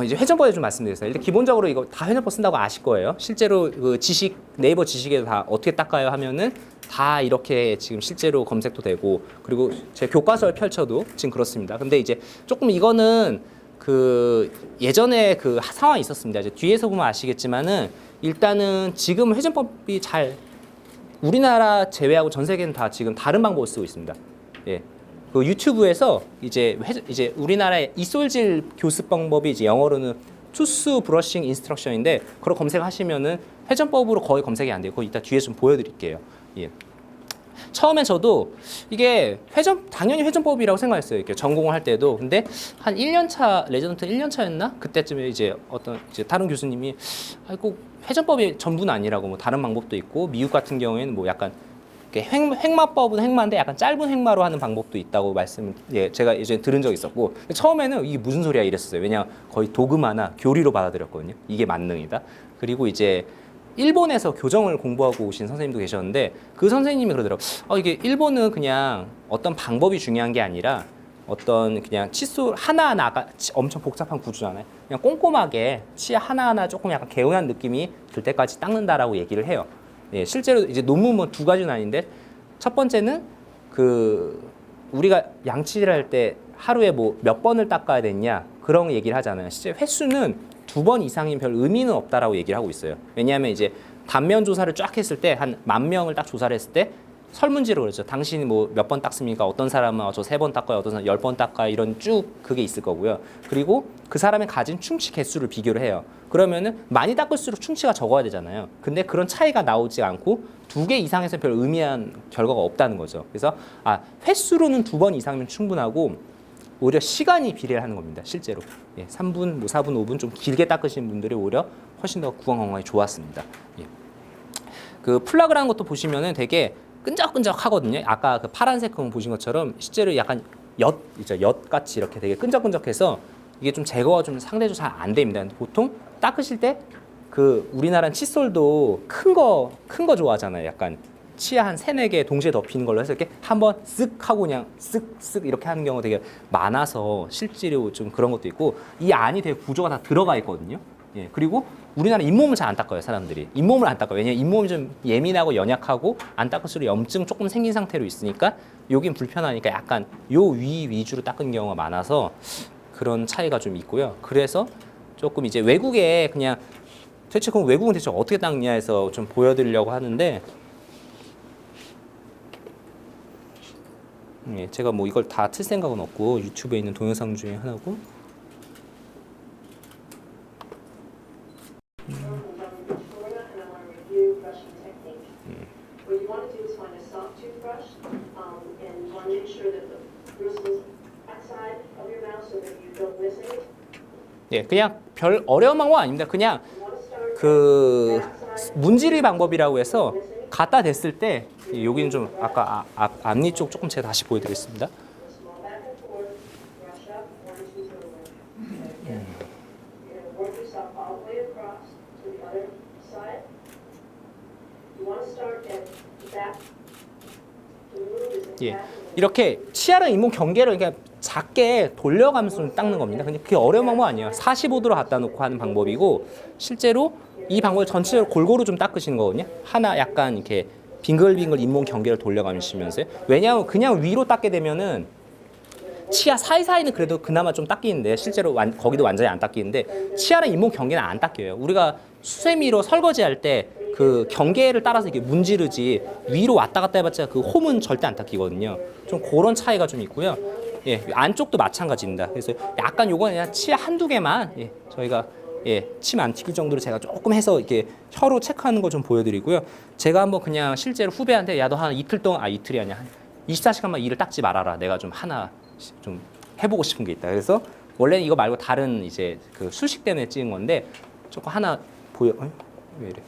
이제 회전법에 좀 말씀드렸어요. 일단 기본적으로 이거 다 회전법 쓴다고 아실 거예요. 실제로 그 지식, 네이버 지식에도 다 어떻게 닦아요 하면은 다 이렇게 지금 실제로 검색도 되고, 그리고 제 교과서를 펼쳐도 지금 그렇습니다. 근데 이제 조금 이거는 그 예전에 그 상황이 있었습니다. 이제 뒤에서 보면 아시겠지만은 일단은 지금 회전법이 잘 우리나라 제외하고 전 세계는 다 지금 다른 방법을 쓰고 있습니다. 예. 그 유튜브에서 이제 우리나라의 이솔질 교습 방법이 이제 영어로는 투스 브러싱 인스트럭션인데, 그걸 검색하시면은 회전법으로 거의 검색이 안 돼요. 그거 이따 뒤에 좀 보여드릴게요. 예. 처음엔 저도 이게 당연히 회전법이라고 생각했어요. 이렇게 전공을 할 때도. 근데 한 1년차, 레지던트 1년차였나? 그때쯤에 이제 이제 다른 교수님이 꼭 회전법이 전부는 아니라고, 뭐 다른 방법도 있고, 미국 같은 경우에는 뭐 약간 횡마법은 횡마인데 약간 짧은 횡마로 하는 방법도 있다고 제가 예전에 들은 적이 있었고, 처음에는 이게 무슨 소리야 이랬었어요. 왜냐 거의 도그마나 교리로 받아들였거든요. 이게 만능이다. 그리고 이제 일본에서 교정을 공부하고 오신 선생님도 계셨는데, 그 선생님이 그러더라고요. 이게 일본은 그냥 어떤 방법이 중요한 게 아니라 어떤 그냥 칫솔 하나하나가 엄청 복잡한 구조잖아요. 그냥 꼼꼼하게 치아 하나하나 조금 약간 개운한 느낌이 들 때까지 닦는다라고 얘기를 해요. 예, 실제로 이제 논문은 두 가지는 아닌데, 첫 번째는 우리가 양치를 할 때 하루에 뭐 몇 번을 닦아야 되냐 그런 얘기를 하잖아요. 실제 횟수는 2번 이상인 별 의미는 없다라고 얘기를 하고 있어요. 왜냐하면 이제 단면 조사를 쫙 했을 때 한 10,000명을 딱 조사를 했을 때 설문지로 그랬죠. 당신이 뭐 몇 번 닦습니까? 어떤 사람은 저 3번 닦아요. 어떤 사람은 10번 닦아요. 이런 쭉 그게 있을 거고요. 그리고 그 사람이 가진 충치 개수를 비교를 해요. 그러면은 많이 닦을수록 충치가 적어야 되잖아요. 근데 그런 차이가 나오지 않고 2개 이상에서 별 의미한 결과가 없다는 거죠. 그래서 횟수로는 2번 이상이면 충분하고, 오히려 시간이 비례를 하는 겁니다. 실제로. 예, 3분, 뭐 4분, 5분 좀 길게 닦으시는 분들이 오히려 훨씬 더 구강 건강이 좋았습니다. 예. 그 플라그라는 것도 보시면은 되게 끈적끈적 하거든요. 아까 그 파란색 거 보신 것처럼 실제로 약간 엿같이 이렇게 되게 끈적끈적해서 이게 좀 제거가 좀 상대적으로 잘 안 됩니다. 보통 닦으실 때 우리나라는 칫솔도 큰 거 좋아하잖아요. 약간 치아 한 3-4개 동시에 덮이는 걸로 해서 이렇게 한번 쓱 하고 그냥 쓱쓱 이렇게 하는 경우가 되게 많아서 실제로 좀 그런 것도 있고, 이 안이 되게 구조가 다 들어가 있거든요. 예, 그리고 우리나라 잇몸을 잘 안 닦아요, 사람들이. 잇몸을 안 닦아요. 왜냐면 잇몸이 좀 예민하고 연약하고 안 닦을수록 염증 조금 생긴 상태로 있으니까 여긴 불편하니까 약간 요 위주로 닦은 경우가 많아서 그런 차이가 좀 있고요. 그래서 조금 이제 외국에 그냥 대체 그럼 외국은 대체 어떻게 닦냐 해서 좀 보여드리려고 하는데, 예, 제가 뭐 이걸 다 틀 생각은 없고 유튜브에 있는 동영상 중에 하나고, 예, 그냥 별 어려운 방법 아닙니다. 그냥 문지르기 방법이라고 해서 갖다 댔을 때, 여기는 좀 아까 앞니 쪽 조금 제가 다시 보여드리겠습니다. 예, 이렇게 치아랑 잇몸 경계를 그냥 작게 돌려가면서 좀 닦는 겁니다. 근데 그게 어려운 방법 아니에요. 45도로 갖다 놓고 하는 방법이고, 실제로 이 방법을 전체적으로 골고루 좀 닦으시는 거거든요. 하나 약간 이렇게 빙글빙글 잇몸 경계를 돌려가시면서요. 왜냐하면 그냥 위로 닦게 되면은 치아 사이사이는 그래도 그나마 좀 닦이는데, 실제로 거기도 완전히 안 닦이는데 치아랑 잇몸 경계는 안 닦여요. 우리가 수세미로 설거지할 때 그 경계를 따라서 이렇게 문지르지 위로 왔다 갔다 해봤자 그 홈은 절대 안 닦이거든요. 좀 그런 차이가 좀 있고요. 예, 안쪽도 마찬가지입니다. 그래서 약간 요거는 그냥 치아 한두 개만, 예, 저희가 침 안 튀길 정도로 제가 조금 해서 이렇게 혀로 체크하는 거 좀 보여드리고요. 제가 한번 그냥 실제로 후배한테, 야, 너 한 이틀 동안, 이틀이 아니야, 한 24시간만 이를 닦지 말아라. 내가 좀 하나 좀 해보고 싶은 게 있다. 그래서 원래는 이거 말고 다른 이제 그 수식 때문에 찍은 건데, 조금 하나 왜 이래?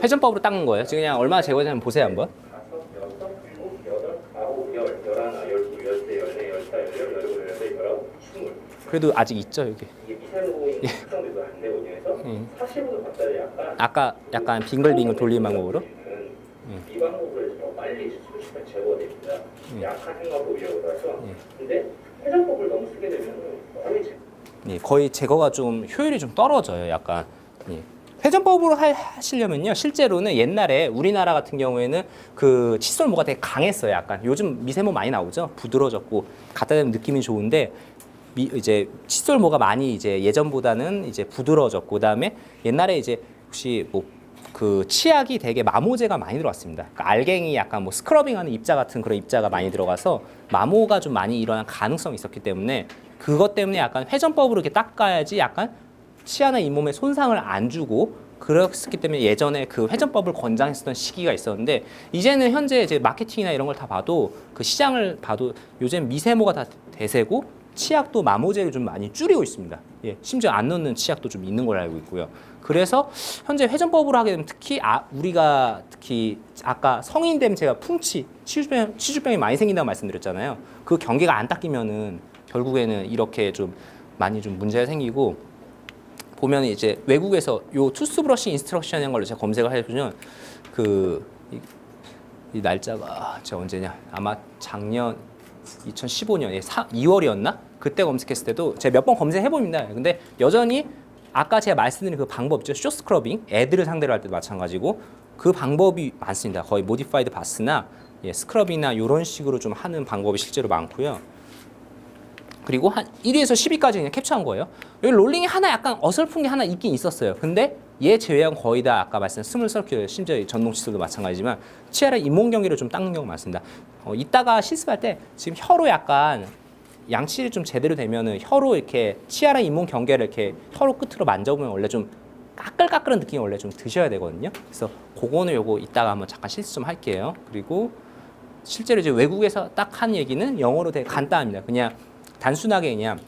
회전법으로 닦는 거예요. 지금 그냥 얼마나 제거되는지 보세요 한번. 그래도 아직 있죠 여기. 예. 40으로 갖다 약간 빙글빙글 돌리는 방법으로. 이 방법을 더 빨리 수시가 제거됩니다. 약한 행과법이라서. 근데 회전법을 너무 쓰게 되면 거의 제거가 좀 효율이 좀 떨어져요. 약간. 회전법으로 하시려면요, 실제로는 옛날에 우리나라 같은 경우에는 그 칫솔모가 되게 강했어요. 약간 요즘 미세모 많이 나오죠. 부드러워졌고 갖다 대면 느낌이 좋은데 이제 칫솔모가 많이 이제 예전보다는 이제 부드러워졌고, 그다음에 옛날에 이제 혹시 뭐 그 치약이 되게 마모제가 많이 들어왔습니다. 그러니까 알갱이 약간 뭐 스크러빙하는 입자 같은 그런 입자가 많이 들어가서 마모가 좀 많이 일어날 가능성이 있었기 때문에 그것 때문에 약간 회전법으로 이렇게 닦아야지 약간 치아나 잇몸에 손상을 안 주고 그랬기 때문에 예전에 그 회전법을 권장했었던 시기가 있었는데, 이제는 현재 이제 마케팅이나 이런 걸 다 봐도 그 시장을 봐도 요즘 미세모가 다 대세고 치약도 마모제를 좀 많이 줄이고 있습니다. 심지어 안 넣는 치약도 좀 있는 걸로 알고 있고요. 그래서 현재 회전법으로 하게 되면 특히 우리가 특히 아까 성인 되면 제가 풍치, 치주병이 많이 생긴다고 말씀드렸잖아요. 그 경계가 안 닦이면은 결국에는 이렇게 좀 많이 좀 문제가 생기고, 보면 이제 외국에서 요 투스브러시 인스트럭션이라는 걸로 제가 검색을 해보면 이 날짜가 제가 언제냐, 아마 작년 2015년 2월이었나? 그때 검색했을 때도 제가 몇 번 검색해 봅니다. 근데 여전히 아까 제가 말씀드린 그 방법 있죠, 쇼 스크러빙, 애들을 상대로 할 때도 마찬가지고 그 방법이 많습니다. 거의 모디파이드 바스나 스크러빙이나 이런 식으로 좀 하는 방법이 실제로 많고요. 그리고 한 1위에서 10위까지 그냥 캡처한 거예요. 여기 롤링이 하나 약간 어설픈 게 하나 있긴 있었어요. 근데 얘 제외한 거의 다 아까 말씀드린 스물 서큘, 심지어 전동 칫솔도 마찬가지지만 치아라 잇몸 경계를 좀 닦는 경우가 많습니다. 이따가 실습할 때 지금 혀로 약간 양치를 좀 제대로 되면은 혀로 이렇게 치아라 잇몸 경계를 이렇게 혀로 끝으로 만져보면 원래 좀 까끌까끌한 느낌이 원래 좀 드셔야 되거든요. 그래서 그거는 요거 이따가 한번 잠깐 실습 좀 할게요. 그리고 실제로 이제 외국에서 딱 한 얘기는 영어로 되게 간단합니다. 그냥 단순하게 그냥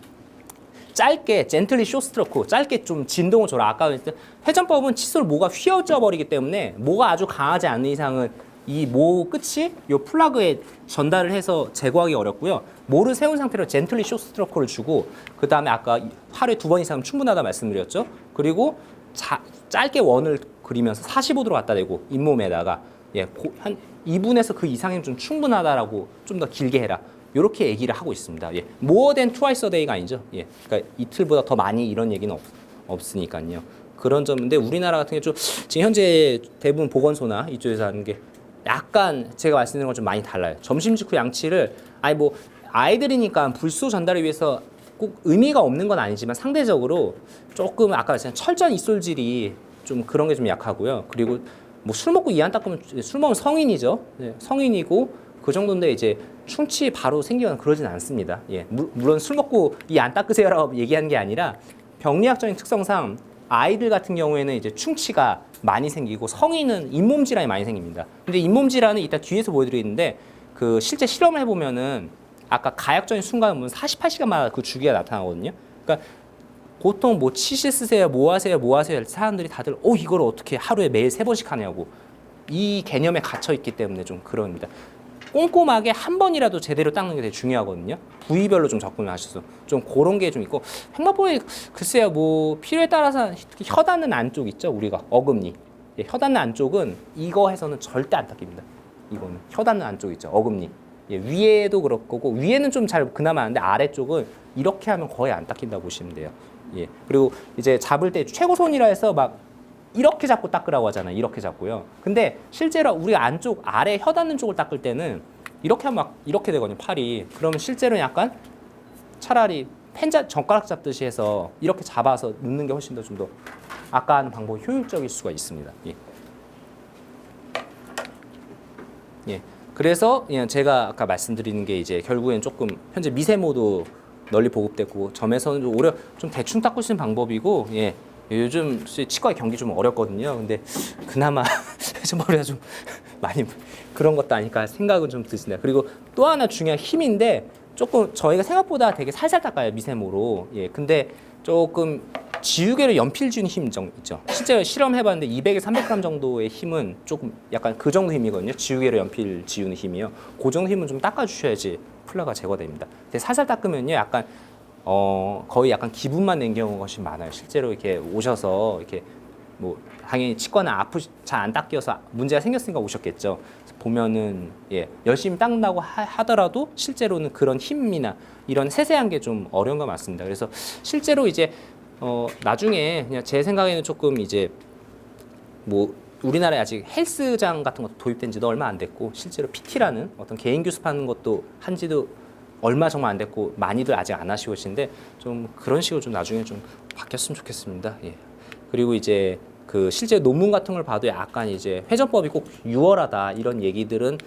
짧게 젠틀리 쇼스트로크, 짧게 좀 진동을 줘라. 아까 그랬을 때 회전법은 칫솔 모가 휘어져 버리기 때문에 모가 아주 강하지 않는 이상은 이 모 끝이 요 플러그에 전달을 해서 제거하기 어렵고요. 모를 세운 상태로 젠틀리 쇼스트로크를 주고, 그 다음에 아까 하루에 2번 이상 충분하다 말씀드렸죠. 그리고 짧게 원을 그리면서 45도로 갖다 대고 잇몸에다가 한 2분에서 그 이상이면 좀 충분하다라고 좀 더 길게 해라. 이렇게 얘기를 하고 있습니다. more than twice a day가 아니죠. 그러니까 이틀보다 더 많이 이런 얘기는 없으니까요. 그런 점인데 우리나라 같은 게 좀 지금 현재 대부분 보건소나 이쪽에서 하는 게 약간 제가 말씀드린 건 좀 많이 달라요. 점심 직후 양치를 뭐 아이들이니까 불소 전달을 위해서 꼭 의미가 없는 건 아니지만 상대적으로 조금 아까 말씀드린 철저한 입술질이 좀 그런 게 좀 약하고요. 그리고 뭐 술 먹고 이 안 닦으면 술 먹으면 성인이죠. 성인이고 그 정도인데 이제 충치 바로 생기거나 그러진 않습니다. 물론 술 먹고 이 안 닦으세요라고 얘기하는 게 아니라 병리학적인 특성상 아이들 같은 경우에는 이제 충치가 많이 생기고 성인은 잇몸 질환이 많이 생깁니다. 근데 잇몸 질환은 이따 뒤에서 보여드리는데 그 실제 실험을 해보면은 아까 가역적인 순간은 보면 48시간마다 그 주기가 나타나거든요. 그러니까 보통 뭐 치실 쓰세요, 뭐 하세요 사람들이 다들 이걸 어떻게 하루에 매일 3번씩 하냐고 이 개념에 갇혀 있기 때문에 좀 그럽니다. 꼼꼼하게 한 번이라도 제대로 닦는 게 되게 중요하거든요. 부위별로 좀 접근을 하셔서 좀 그런 게 좀 있고, 행마법이 글쎄요 뭐 필요에 따라서 특히 혀 닿는 안쪽 있죠, 우리가 어금니. 혀 닿는 안쪽은 이거 해서는 절대 안 닦입니다. 이거는 혀 닿는 안쪽 있죠, 어금니. 위에도 그럴 거고 위에는 좀 잘 그나마 하는데 아래쪽은 이렇게 하면 거의 안 닦인다고 보시면 돼요. 그리고 이제 잡을 때 최고손이라 해서 막 이렇게 잡고 닦으라고 하잖아요. 이렇게 잡고요. 근데 실제로 우리 안쪽 아래 혀 닿는 쪽을 닦을 때는 이렇게 하면 막 이렇게 되거든요, 팔이. 그러면 실제로는 약간 차라리 젓가락 잡듯이 해서 이렇게 잡아서 넣는 게 훨씬 더 좀 더 아까 하는 방법이 효율적일 수가 있습니다. 그래서 제가 아까 말씀드리는 게 이제 결국엔 조금 현재 미세모도 널리 보급됐고 점에서는 오히려 좀 대충 닦을 수 있는 방법이고, 요즘 치과의 경기 좀 어렵거든요. 근데 그나마 머리가 좀 많이 그런 것도 아닐까 생각은 좀 드신다. 그리고 또 하나 중요한 힘인데 조금 저희가 생각보다 되게 살살 닦아요, 미세모로. 근데 조금 지우개로 연필 쥐는 힘 있죠. 실제 실험해봤는데 200에서 300g 정도의 힘은 조금 약간 그 정도 힘이거든요. 지우개로 연필 지우는 힘이요. 그 정도 힘은 좀 닦아주셔야지 플러가 제거됩니다. 근데 살살 닦으면요, 약간 거의 약간 기분만 낸 경우가 훨씬 많아요. 실제로 이렇게 오셔서 이렇게 뭐 당연히 치과는 잘 안 닦여서 문제가 생겼으니까 오셨겠죠. 그래서 보면은 예, 열심히 닦는다고 하더라도 실제로는 그런 힘이나 이런 세세한 게 좀 어려운 거 맞습니다. 그래서 실제로 이제 나중에 그냥 제 생각에는 조금 이제 뭐 우리나라에 아직 헬스장 같은 것도 도입된 지도 얼마 안 됐고 실제로 PT라는 어떤 개인 교습하는 것도 한 지도 얼마 정말 안 됐고 많이들 아직 안 하시고 계신데 좀 그런 식으로 좀 나중에 좀 바뀌었으면 좋겠습니다. 예. 그리고 이제 그 실제 논문 같은 걸 봐도 약간 이제 회전법이 꼭 유월하다 이런 얘기들은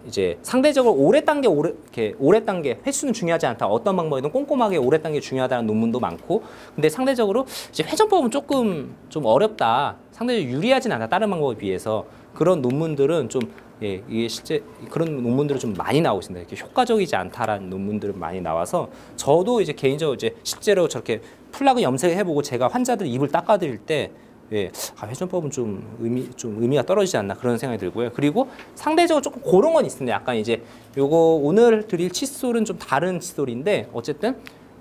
이제 상대적으로 오래 단계 횟수는 중요하지 않다. 어떤 방법이든 꼼꼼하게 오래 단계 중요하다는 논문도 많고, 근데 상대적으로 이제 회전법은 조금 좀 어렵다. 상대적으로 유리하진 않다. 다른 방법에 비해서 그런 논문들은 좀 예, 이게 실제 그런 논문들은 좀 많이 나오고 있습니다. 이렇게 효과적이지 않다라는 논문들은 많이 나와서 저도 이제 개인적으로 이제 실제로 저렇게 플라그 염색해보고 제가 환자들 입을 닦아드릴 때 예, 회전법은 좀 의미가 떨어지지 않나 그런 생각이 들고요. 그리고 상대적으로 조금 그런 건 있습니다. 약간 이제 요거 오늘 드릴 칫솔은 좀 다른 칫솔인데 어쨌든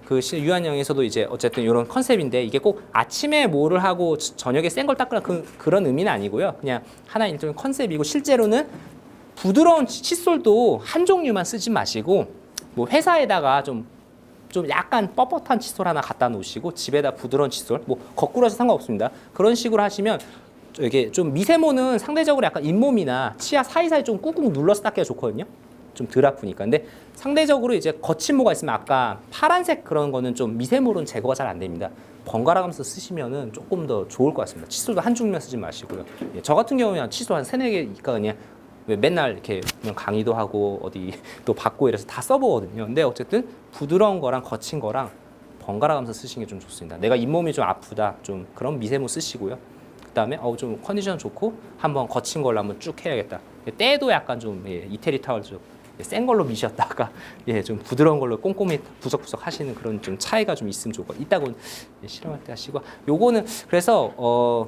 그 유한영에서도 이제 어쨌든 이런 컨셉인데 이게 꼭 아침에 뭐를 하고 저녁에 센 걸 닦으라 그런 의미는 아니고요. 그냥 하나 일종의 컨셉이고 실제로는 부드러운 칫솔도 한 종류만 쓰지 마시고 뭐 회사에다가 좀 약간 뻣뻣한 칫솔 하나 갖다 놓으시고 집에다 부드러운 칫솔 뭐 거꾸로 해서 상관없습니다. 그런 식으로 하시면 이게 좀 미세모는 상대적으로 약간 잇몸이나 치아 사이사이 좀 꾹꾹 눌러서 닦기가 좋거든요. 좀 덜 아프니까. 근데 상대적으로 이제 거친 모가 있으면 아까 파란색 그런 거는 좀 미세모로는 제거가 잘 안 됩니다. 번갈아 가면서 쓰시면은 조금 더 좋을 것 같습니다. 칫솔도 한 종류만 쓰지 마시고요. 예, 저 같은 경우는 칫솔 한 3-4개 있거든요. 왜 맨날 이렇게 그냥 강의도 하고 어디 또 받고 이래서 다 써보거든요. 근데 어쨌든 부드러운 거랑 거친 거랑 번갈아 가면서 쓰시는 게 좀 좋습니다. 내가 잇몸이 좀 아프다, 좀 그런 미세모 쓰시고요. 그다음에 좀 컨디션 좋고 한번 거친 걸로 한번 쭉 해야겠다. 때도 약간 좀 예, 이태리 타월 좀 센 걸로 미셨다가 예, 좀 부드러운 걸로 꼼꼼히 부석부석 하시는 그런 좀 차이가 좀 있으면 좋고 이따고 예, 실험할 때 하시고 요거는 그래서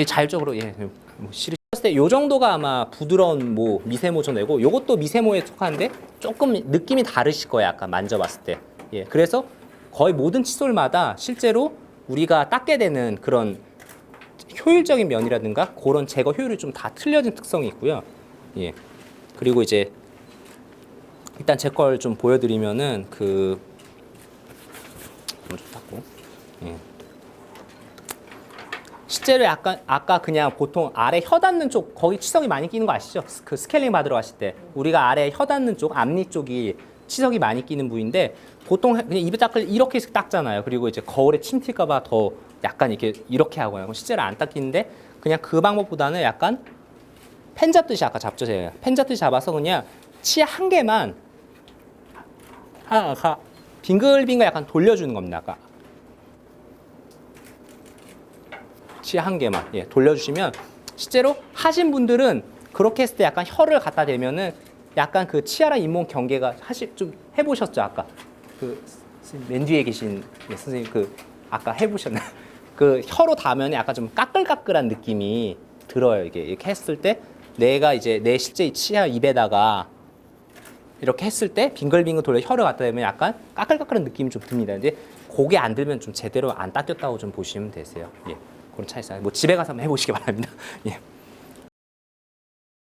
자율적으로 예, 뭐 실으셨을 때 요 정도가 아마 부드러운 뭐 미세모 전내고 요것도 미세모에 속하는데 조금 느낌이 다르실 거예요. 아까 만져봤을 때. 예, 그래서 거의 모든 칫솔마다 실제로 우리가 닦게 되는 그런 효율적인 면이라든가 그런 제거 효율이 좀 다 틀려진 특성이 있고요. 예. 그리고 이제 일단 제 걸 좀 보여드리면은 먼저 닦고. 예. 실제로 약간 아까 그냥 보통 아래 혀 닿는 쪽 거기 치석이 많이 끼는 거 아시죠? 그 스케일링 받으러 가실 때 우리가 아래 혀 닿는 쪽 앞니 쪽이 치석이 많이 끼는 부위인데 보통 그냥 입에 이렇게 닦잖아요. 그리고 이제 거울에 침 튈까봐 더 약간 이렇게 하고요. 실제로 안 닦이는데 그냥 그 방법보다는 약간 펜 잡듯이 아까 잡죠 제가 펜 잡듯이 잡아서 그냥 치아 한 개만 빙글빙글 약간 돌려주는 겁니다. 아까 치아 한 개만 돌려주시면 실제로 하신 분들은 그렇게 했을 때 약간 혀를 갖다 대면은 약간 그 치아랑 잇몸 경계가 사실 좀 해보셨죠? 아까 그 맨 뒤에 계신 선생님 아까 해보셨나? 그 혀로 닿으면 약간 좀 까끌까끌한 느낌이 들어요. 이렇게 했을 때 내가 이제 내 실제 치아 입에다가 이렇게 했을 때 빙글빙글 돌려 혀를 갖다 대면 약간 까끌까끌한 느낌이 좀 듭니다. 근데 고개 안 들면 좀 제대로 안 닦였다고 좀 보시면 되세요. 예, 그런 차이 있어요. 뭐 집에 가서 한번 해보시기 바랍니다. 예.